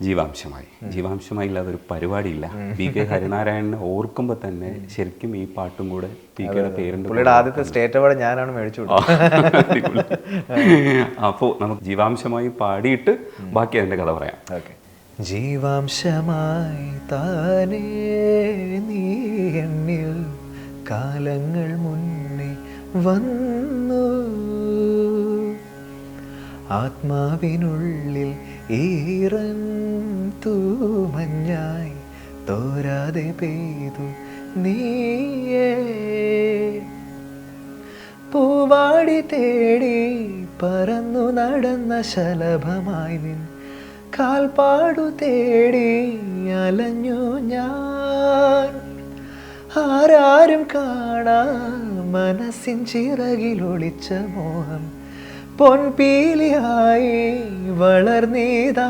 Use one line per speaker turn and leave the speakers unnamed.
ജീവാംശമായി ഇല്ലാതൊരു പരിപാടിയില്ല. P K ഹരിനാരായണനെ ഓർക്കുമ്പോൾ തന്നെ ശരിക്കും ഈ പാട്ടും കൂടെ പി കെയുടെ പേരുണ്ട്.
പുള്ളിയുടെ ആദ്യത്തെ സ്റ്റേറ്റ് അവാർഡ് ഞാനാണ് മേടിച്ചു.
അപ്പോൾ നമുക്ക് ജീവാംശമായി പാടിയിട്ട് ബാക്കി അതിൻ്റെ കഥ പറയാം.
ഓക്കെ. ജീവാംശമായി താനേ നീ എന്നിൽ കാലങ്ങൾ മുന്നേ വന്നു, ആത്മാവിനുള്ളിൽ ഈറൻ തൂമഞ്ഞായി തോരാതെ പെയ്തു നീയേ, പൂവാടി തേടി പറന്നു നടന്ന ശലഭമായി നിൻ കാൽപ്പാടു തേടി അലഞ്ഞു ഞാൻ, ആരാരും കാണാ മനസ്സിൻ ചിറകിലൊളിച്ച മോഹം പൊൻപീലിയായി വളർന്നീതാ.